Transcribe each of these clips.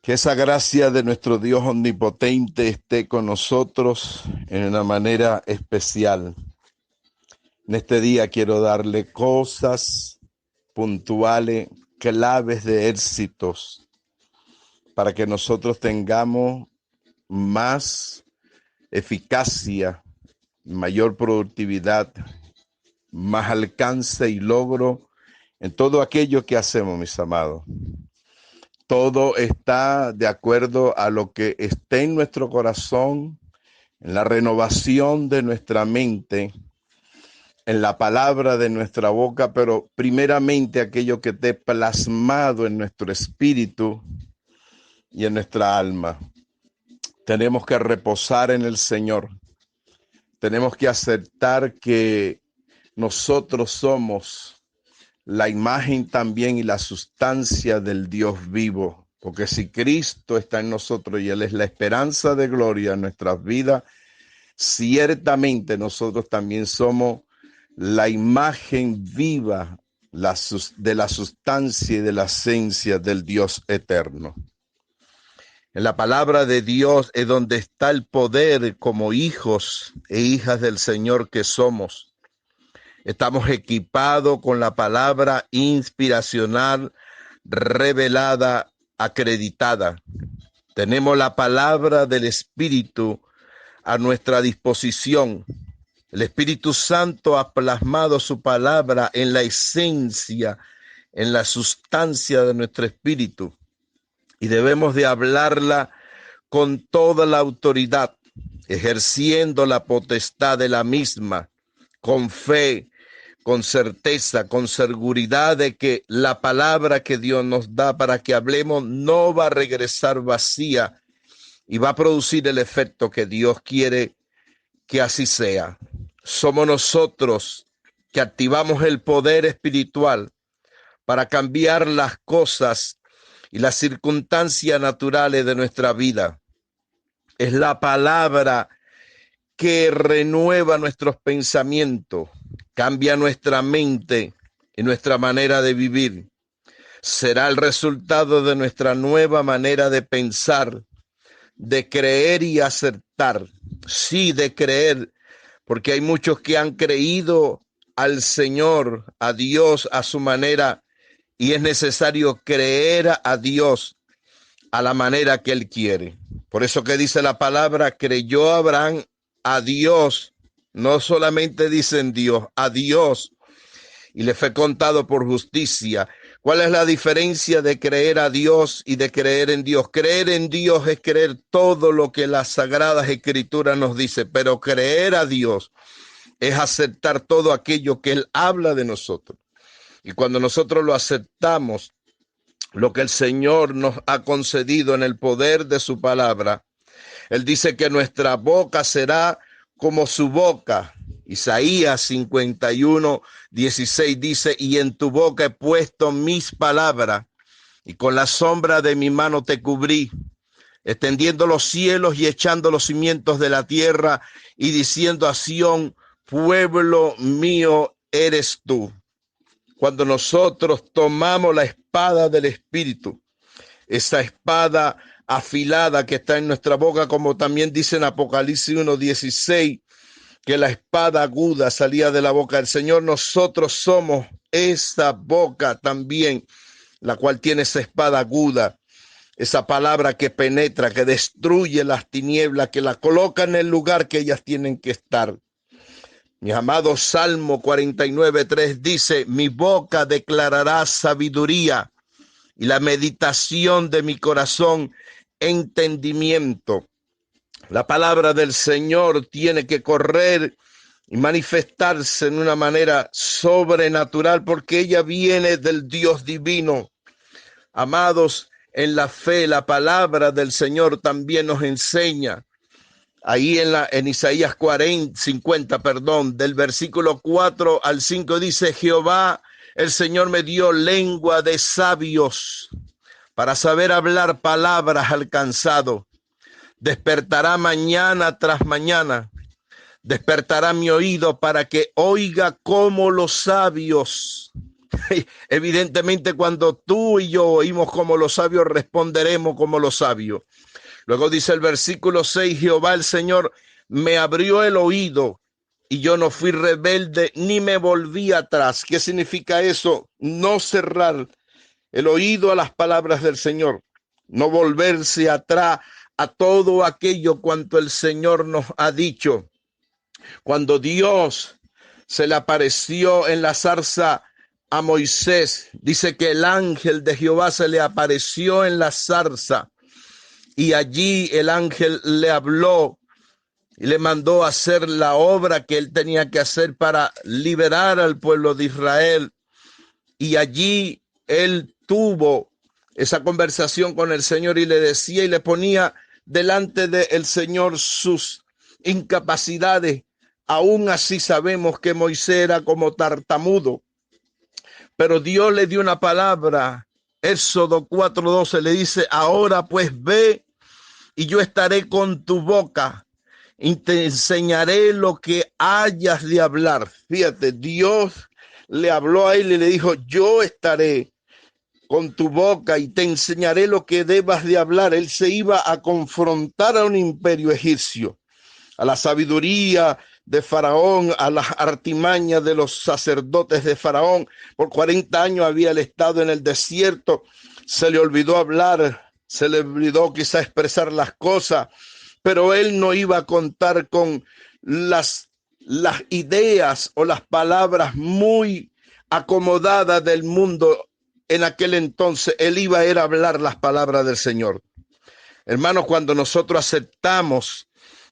Que esa gracia de nuestro Dios omnipotente esté con nosotros en una manera especial. En este día quiero darle cosas puntuales, claves de éxitos, para que nosotros tengamos más eficacia, mayor productividad, más alcance y logro en todo aquello que hacemos, mis amados. Todo está de acuerdo a lo que esté en nuestro corazón, en la renovación de nuestra mente, en la palabra de nuestra boca, pero primeramente aquello que esté plasmado en nuestro espíritu y en nuestra alma. Tenemos que reposar en el Señor. Tenemos que aceptar que nosotros somos la imagen también y la sustancia del Dios vivo. Porque si Cristo está en nosotros y Él es la esperanza de gloria en nuestras vidas, ciertamente nosotros también somos la imagen viva de la sustancia y de la esencia del Dios eterno. En la palabra de Dios es donde está el poder como hijos e hijas del Señor que somos. Estamos equipados con la palabra inspiracional, revelada, acreditada. Tenemos la palabra del Espíritu a nuestra disposición. El Espíritu Santo ha plasmado su palabra en la esencia, en la sustancia de nuestro espíritu. Y debemos de hablarla con toda la autoridad, ejerciendo la potestad de la misma, con fe, con certeza, con seguridad de que la palabra que Dios nos da para que hablemos no va a regresar vacía y va a producir el efecto que Dios quiere que así sea. Somos nosotros que activamos el poder espiritual para cambiar las cosas y las circunstancias naturales de nuestra vida. Es la palabra que renueva nuestros pensamientos, cambia nuestra mente y nuestra manera de vivir. Será el resultado de nuestra nueva manera de pensar, de creer y aceptar. Sí, de creer, porque hay muchos que han creído al Señor, a Dios, a su manera, y es necesario creer a Dios a la manera que Él quiere. Por eso que dice la palabra, creyó Abraham a Dios, no solamente dicen Dios, a Dios, y le fue contado por justicia. ¿Cuál es la diferencia de creer a Dios y de creer en Dios? Creer en Dios es creer todo lo que las Sagradas Escrituras nos dice, pero creer a Dios es aceptar todo aquello que Él habla de nosotros. Y cuando nosotros lo aceptamos, lo que el Señor nos ha concedido en el poder de su palabra, Él dice que nuestra boca será como su boca. Isaías 51:16 dice, y en tu boca he puesto mis palabras, y con la sombra de mi mano te cubrí, extendiendo los cielos y echando los cimientos de la tierra, y diciendo a Sión, pueblo mío eres tú. Cuando nosotros tomamos la espada del Espíritu, esa espada afilada que está en nuestra boca, como también dice en Apocalipsis 1:16, que la espada aguda salía de la boca del Señor. Nosotros somos esa boca también, la cual tiene esa espada aguda, esa palabra que penetra, que destruye las tinieblas, que la coloca en el lugar que ellas tienen que estar. Mi amado, Salmo 49:3 dice, mi boca declarará sabiduría y la meditación de mi corazón entendimiento. La palabra del Señor tiene que correr y manifestarse en una manera sobrenatural porque ella viene del Dios divino. Amados, en la fe, la palabra del Señor también nos enseña. Ahí en Isaías 50, del versículo 4 al 5 dice, Jehová, el Señor me dio lengua de sabios para saber hablar palabras al cansado. Despertará mañana tras mañana. Despertará mi oído para que oiga como los sabios. Evidentemente, cuando tú y yo oímos como los sabios, responderemos como los sabios. Luego dice el versículo 6, Jehová el Señor me abrió el oído y yo no fui rebelde ni me volví atrás. ¿Qué significa eso? No cerrar el oído a las palabras del Señor, no volverse atrás a todo aquello cuanto el Señor nos ha dicho. Cuando Dios se le apareció en la zarza a Moisés, dice que el ángel de Jehová se le apareció en la zarza y allí el ángel le habló y le mandó a hacer la obra que él tenía que hacer para liberar al pueblo de Israel. Y allí él tuvo esa conversación con el Señor y le decía y le ponía delante del Señor sus incapacidades. Aún así sabemos que Moisés era como tartamudo, pero Dios le dio una palabra. Éxodo 4:12 le dice, ahora pues ve y yo estaré con tu boca y te enseñaré lo que hayas de hablar. Fíjate, Dios le habló a él y le dijo, yo estaré con tu boca y te enseñaré lo que debas de hablar. Él se iba a confrontar a un imperio egipcio, a la sabiduría de Faraón, a las artimañas de los sacerdotes de Faraón. Por 40 años había él estado en el desierto, se le olvidó hablar, se le olvidó quizá expresar las cosas, pero él no iba a contar con las ideas o las palabras muy acomodadas del mundo en aquel entonces. Él iba a ir a hablar las palabras del Señor. Hermanos, cuando nosotros aceptamos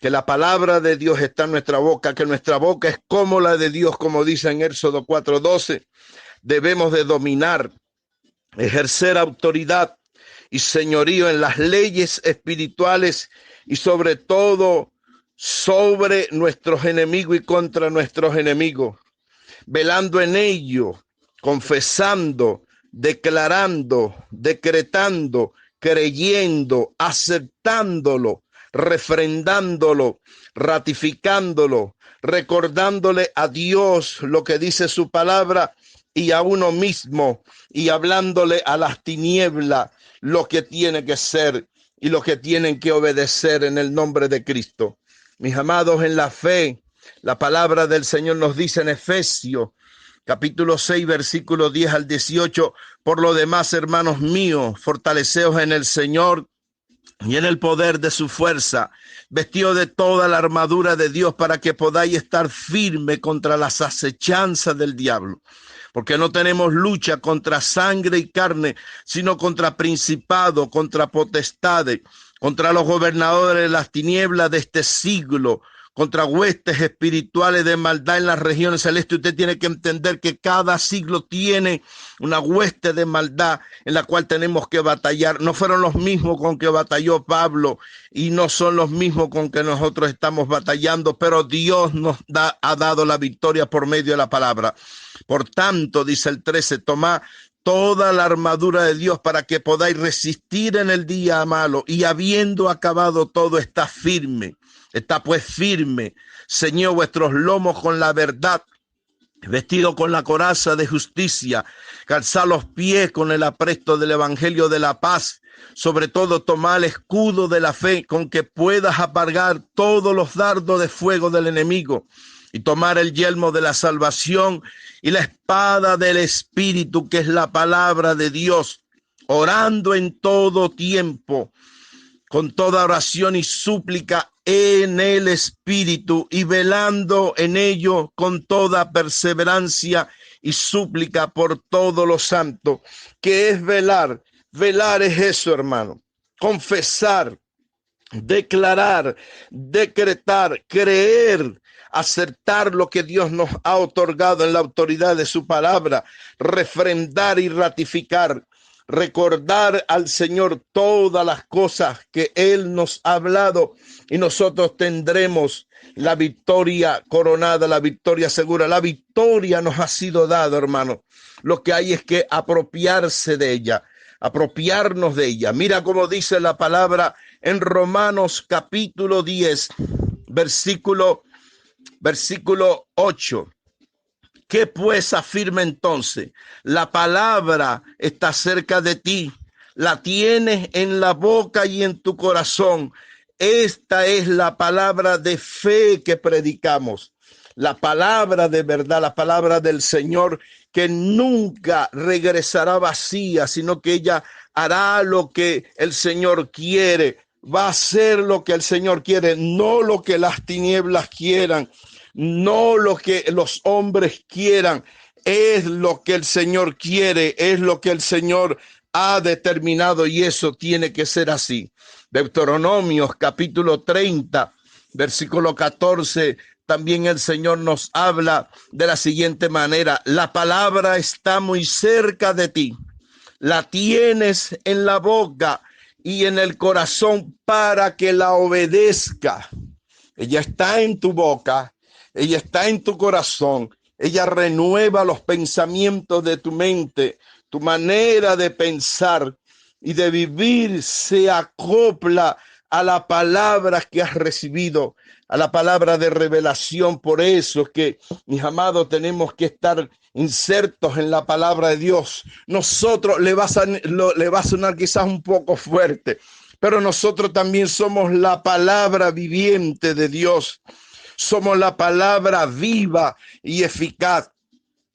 que la palabra de Dios está en nuestra boca, que nuestra boca es como la de Dios, como dice en Éxodo 4:12, debemos de dominar, ejercer autoridad y señorío en las leyes espirituales y sobre todo sobre nuestros enemigos y contra nuestros enemigos, velando en ello, confesando, declarando, decretando, creyendo, aceptándolo, refrendándolo, ratificándolo, recordándole a Dios lo que dice su palabra y a uno mismo, y hablándole a las tinieblas lo que tiene que ser y lo que tienen que obedecer en el nombre de Cristo. Mis amados en la fe, la palabra del Señor nos dice en Efesios capítulo 6, versículo 10 al 18, por lo demás, hermanos míos, fortaleceos en el Señor y en el poder de su fuerza, vestido de toda la armadura de Dios para que podáis estar firme contra las acechanzas del diablo. Porque no tenemos lucha contra sangre y carne, sino contra principados, contra potestades, contra los gobernadores de las tinieblas de este siglo, contra huestes espirituales de maldad en las regiones celestes. Usted tiene que entender que cada siglo tiene una hueste de maldad en la cual tenemos que batallar. No fueron los mismos con que batalló Pablo y no son los mismos con que nosotros estamos batallando, pero Dios nos ha dado la victoria por medio de la palabra. Por tanto, dice el 13, tomad toda la armadura de Dios para que podáis resistir en el día malo y habiendo acabado todo, está firme. Está pues firme, ceñid vuestros lomos con la verdad, vestido con la coraza de justicia, calzad los pies con el apresto del evangelio de la paz, sobre todo tomad el escudo de la fe con que puedas apagar todos los dardos de fuego del enemigo y tomar el yelmo de la salvación y la espada del Espíritu, que es la palabra de Dios, orando en todo tiempo, con toda oración y súplica en el Espíritu y velando en ello con toda perseverancia y súplica por todos los santos. ¿Qué es velar? Velar es eso, hermano. Confesar, declarar, decretar, creer, acertar lo que Dios nos ha otorgado en la autoridad de su palabra, refrendar y ratificar. Recordar al Señor todas las cosas que Él nos ha hablado y nosotros tendremos la victoria coronada, la victoria segura. La victoria nos ha sido dada, hermano. Lo que hay es que apropiarse de ella, apropiarnos de ella. Mira cómo dice la palabra en Romanos capítulo 10, versículo 8. ¿Qué pues afirma entonces? La palabra está cerca de ti, la tienes en la boca y en tu corazón. Esta es la palabra de fe que predicamos, la palabra de verdad, la palabra del Señor, que nunca regresará vacía, sino que ella hará lo que el Señor quiere, va a hacer lo que el Señor quiere, no lo que las tinieblas quieran, no lo que los hombres quieran, es lo que el Señor quiere, es lo que el Señor ha determinado, y eso tiene que ser así. Deuteronomios capítulo 30, versículo 14, también el Señor nos habla de la siguiente manera: la palabra está muy cerca de ti, la tienes en la boca y en el corazón para que la obedezca. Ella está en tu boca, ella está en tu corazón, ella renueva los pensamientos de tu mente, tu manera de pensar y de vivir se acopla a la palabra que has recibido, a la palabra de revelación. Por eso es que, mis amados, tenemos que estar insertos en la palabra de Dios. Nosotros le va a sonar quizás un poco fuerte, pero nosotros también somos la palabra viviente de Dios. Somos la palabra viva y eficaz.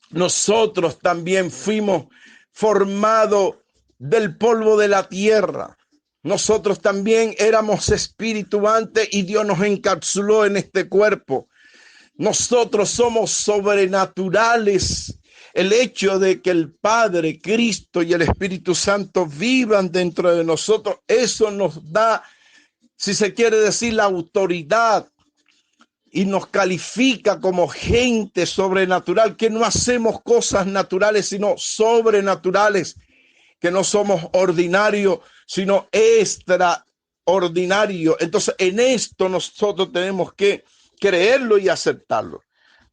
Nosotros también fuimos formados del polvo de la tierra. Nosotros también éramos espíritu antes y Dios nos encapsuló en este cuerpo. Nosotros somos sobrenaturales. El hecho de que el Padre, Cristo y el Espíritu Santo vivan dentro de nosotros, eso nos da, si se quiere decir, la autoridad y nos califica como gente sobrenatural, que no hacemos cosas naturales, sino sobrenaturales, que no somos ordinarios, sino extraordinarios. Entonces, en esto nosotros tenemos que creerlo y aceptarlo.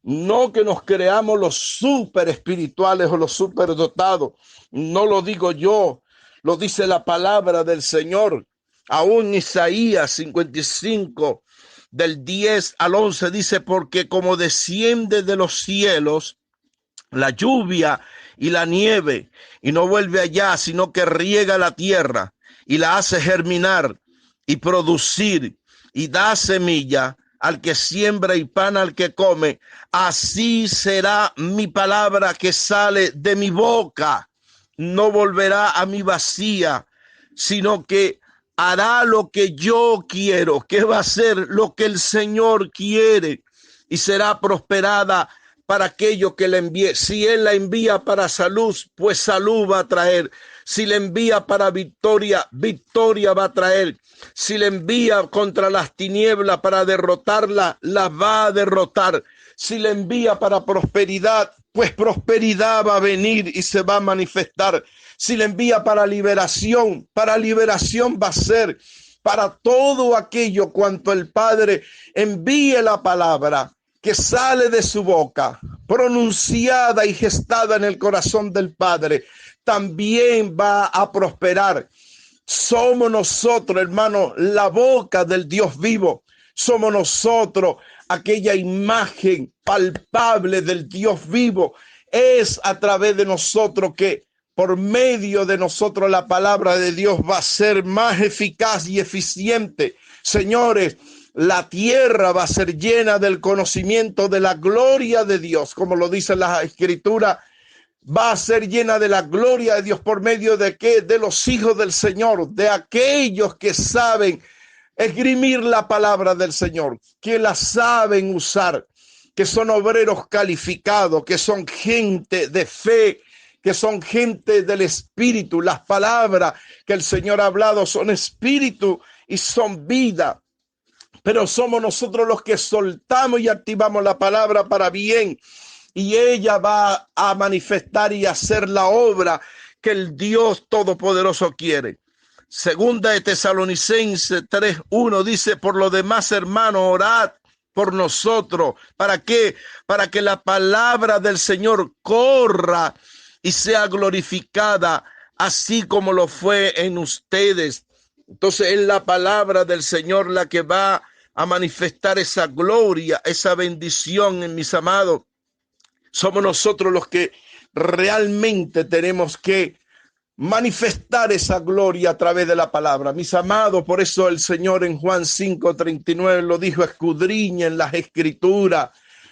No que nos creamos los super espirituales o los super dotados. No lo digo yo, lo dice la palabra del Señor. Aún Isaías 55, del 10 al 11, dice: porque como desciende de los cielos la lluvia y la nieve, y no vuelve allá, sino que riega la tierra y la hace germinar y producir y da semilla al que siembra y pan al que come, así será mi palabra que sale de mi boca. No volverá a mí vacía, sino que hará lo que yo quiero. ¿Qué va a hacer? Lo que el Señor quiere, y será prosperada para aquello que le envíe. Si Él la envía para salud, pues salud va a traer. Si le envía para victoria, victoria va a traer. Si le envía contra las tinieblas para derrotarla, la va a derrotar. Si le envía para prosperidad, pues prosperidad va a venir y se va a manifestar. Si le envía para liberación va a ser. Para todo aquello cuanto el Padre envíe la palabra que sale de su boca, pronunciada y gestada en el corazón del Padre, también va a prosperar. Somos nosotros, hermano, la boca del Dios vivo. Somos nosotros aquella imagen palpable del Dios vivo. Es a través de nosotros que, por medio de nosotros, la palabra de Dios va a ser más eficaz y eficiente. Señores, la tierra va a ser llena del conocimiento de la gloria de Dios, como lo dice la Escritura. Va a ser llena de la gloria de Dios. ¿Por medio de qué? De los hijos del Señor, de aquellos que saben esgrimir la palabra del Señor, que la saben usar, que son obreros calificados, que son gente de fe, que son gente del Espíritu. Las palabras que el Señor ha hablado son espíritu y son vida. Pero somos nosotros los que soltamos y activamos la palabra para bien, y ella va a manifestar y hacer la obra que el Dios Todopoderoso quiere. Segunda de Tesalonicenses 3:1 dice: por lo demás, hermano, orad por nosotros. ¿Para qué? Para que la palabra del Señor corra y sea glorificada, así como lo fue en ustedes. Entonces es la palabra del Señor la que va a manifestar esa gloria, esa bendición, en mis amados. Somos nosotros los que realmente tenemos que manifestar esa gloria a través de la palabra. Mis amados, por eso el Señor en Juan 5:39 lo dijo: escudriñen las escrituras,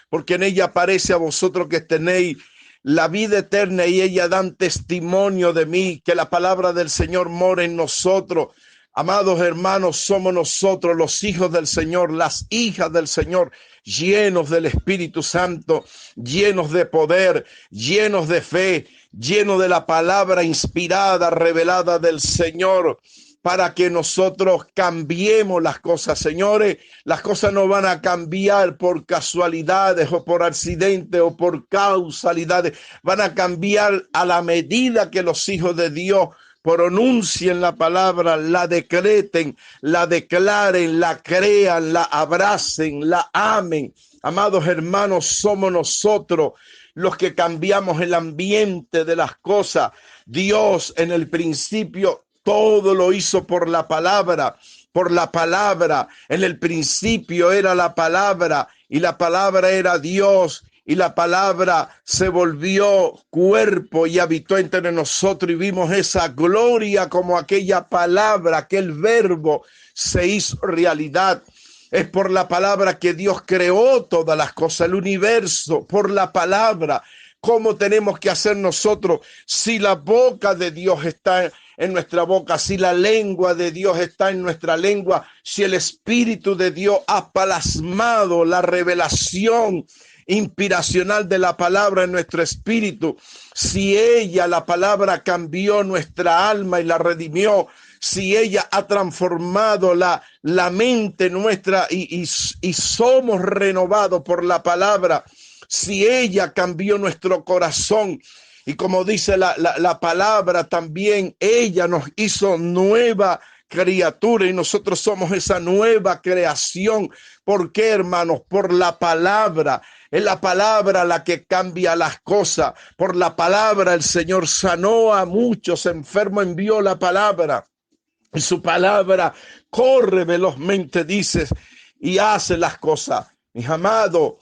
porque en ella aparece a vosotros que tenéis la vida eterna y ellas dan testimonio de mí, que la palabra del Señor mora en nosotros. Amados hermanos, somos nosotros los hijos del Señor, las hijas del Señor, llenos del Espíritu Santo, llenos de poder, llenos de fe, llenos de la palabra inspirada, revelada del Señor, para que nosotros cambiemos las cosas. Señores, las cosas no van a cambiar por casualidades o por accidentes o por causalidades. Van a cambiar a la medida que los hijos de Dios pronuncien la palabra, la decreten, la declaren, la crean, la abracen, la amen. Amados hermanos, somos nosotros los que cambiamos el ambiente de las cosas. Dios en el principio todo lo hizo por la palabra. Por la palabra, en el principio era la palabra y la palabra era Dios. Y la palabra se volvió cuerpo y habitó entre nosotros y vimos esa gloria como aquella palabra, aquel verbo se hizo realidad. Es por la palabra que Dios creó todas las cosas, el universo, por la palabra. ¿Cómo tenemos que hacer nosotros? Si la boca de Dios está en nuestra boca, si la lengua de Dios está en nuestra lengua, si el Espíritu de Dios ha plasmado la revelación inspiracional de la palabra en nuestro espíritu, si ella, la palabra, cambió nuestra alma y la redimió, si ella ha transformado la mente nuestra y somos renovados por la palabra, si ella cambió nuestro corazón y como dice la palabra también, ella nos hizo nueva criatura y nosotros somos esa nueva creación. ¿Por qué, hermanos? Por la palabra. Es la palabra la que cambia las cosas. Por la palabra el Señor sanó a muchos enfermos, envió la palabra. Y su palabra corre velozmente, dices, y hace las cosas. Mis amados,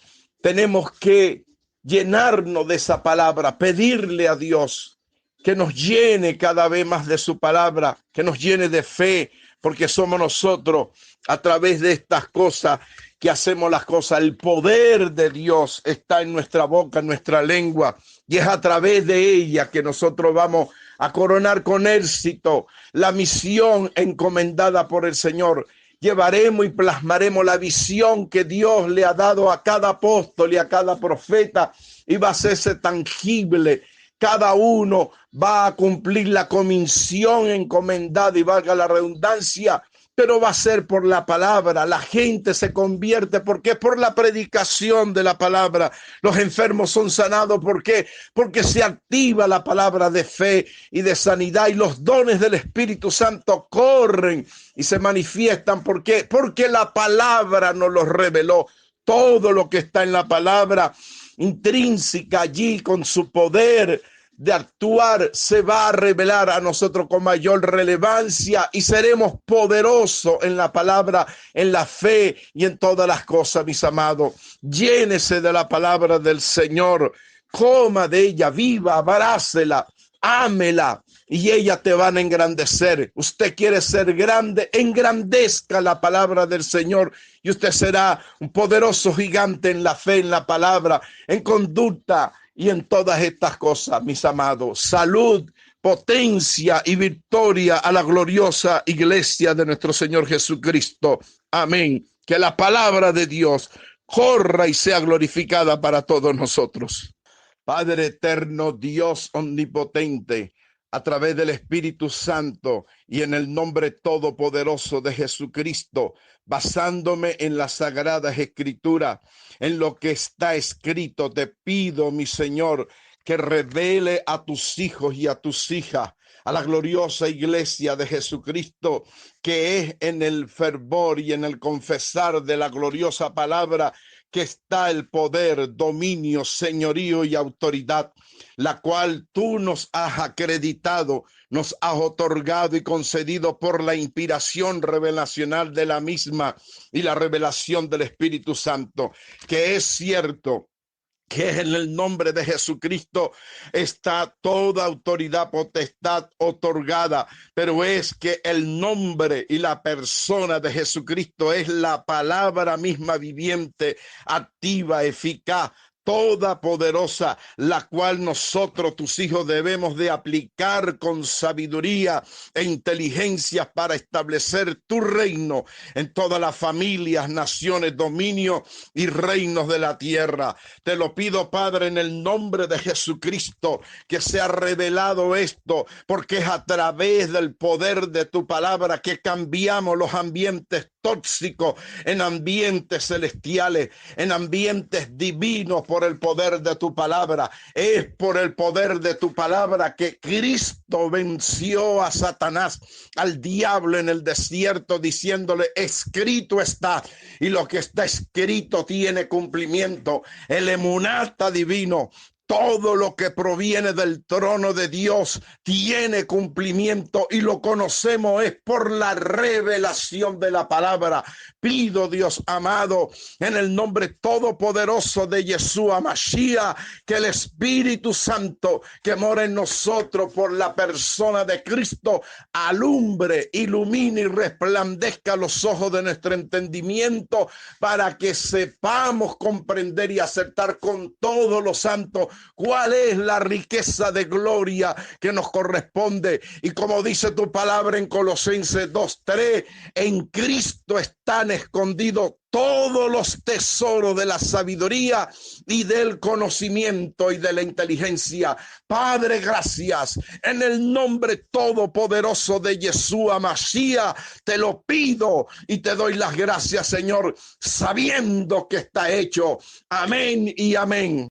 tenemos que llenarnos de esa palabra, pedirle a Dios que nos llene cada vez más de su palabra, que nos llene de fe, porque somos nosotros a través de estas cosas que hacemos las cosas. El poder de Dios está en nuestra boca, en nuestra lengua, y es a través de ella que nosotros vamos a coronar con éxito la misión encomendada por el Señor. Llevaremos y plasmaremos la visión que Dios le ha dado a cada apóstol y a cada profeta, y va a hacerse tangible. Cada uno va a cumplir la comisión encomendada y valga la redundancia, pero va a ser por la palabra. La gente se convierte porque es por la predicación de la palabra. Los enfermos son sanados. ¿Por qué? Porque se activa la palabra de fe y de sanidad y los dones del Espíritu Santo corren y se manifiestan. ¿Por qué? Porque la palabra nos los reveló. Todo lo que está en la palabra intrínseca allí con su poder de actuar se va a revelar a nosotros con mayor relevancia y seremos poderosos en la palabra, en la fe y en todas las cosas, mis amados. Llénese de la palabra del Señor, coma de ella, viva, abrácela, ámela y ella te van a engrandecer. Usted quiere ser grande, engrandezca la palabra del Señor y usted será un poderoso gigante en la fe, en la palabra, en conducta y en todas estas cosas, mis amados. Salud, potencia y victoria a la gloriosa iglesia de nuestro Señor Jesucristo. Amén. Que la palabra de Dios corra y sea glorificada para todos nosotros. Padre eterno, Dios omnipotente, a través del Espíritu Santo y en el nombre todopoderoso de Jesucristo, basándome en las sagradas escrituras, en lo que está escrito, te pido, mi Señor, que revele a tus hijos y a tus hijas, a la gloriosa iglesia de Jesucristo, que es en el fervor y en el confesar de la gloriosa palabra que está el poder, dominio, señorío y autoridad, la cual tú nos has acreditado, nos has otorgado y concedido por la inspiración revelacional de la misma y la revelación del Espíritu Santo, que es cierto que en el nombre de Jesucristo está toda autoridad, potestad otorgada, pero es que el nombre y la persona de Jesucristo es la palabra misma viviente, activa, eficaz, toda poderosa, la cual nosotros, tus hijos, debemos de aplicar con sabiduría e inteligencia para establecer tu reino en todas las familias, naciones, dominios y reinos de la tierra. Te lo pido, Padre, en el nombre de Jesucristo, que sea revelado esto, porque es a través del poder de tu palabra que cambiamos los ambientes tóxicos en ambientes celestiales, en ambientes divinos por el poder de tu palabra. Es por el poder de tu palabra que Cristo venció a Satanás, al diablo en el desierto, diciéndole: escrito está, y lo que está escrito tiene cumplimiento. El emunata divino, todo lo que proviene del trono de Dios tiene cumplimiento, y lo conocemos es por la revelación de la palabra. Pido, Dios amado, en el nombre todopoderoso de Yeshua Mashiach, que el Espíritu Santo que mora en nosotros por la persona de Cristo alumbre, ilumine y resplandezca los ojos de nuestro entendimiento, para que sepamos comprender y aceptar con todos los santos cuál es la riqueza de gloria que nos corresponde. Y como dice tu palabra en Colosenses 2:3, en Cristo están escondidos todos los tesoros de la sabiduría y del conocimiento y de la inteligencia. Padre, gracias. En el nombre todopoderoso de Yeshua Mashiach, te lo pido y te doy las gracias, Señor, sabiendo que está hecho. Amén y amén.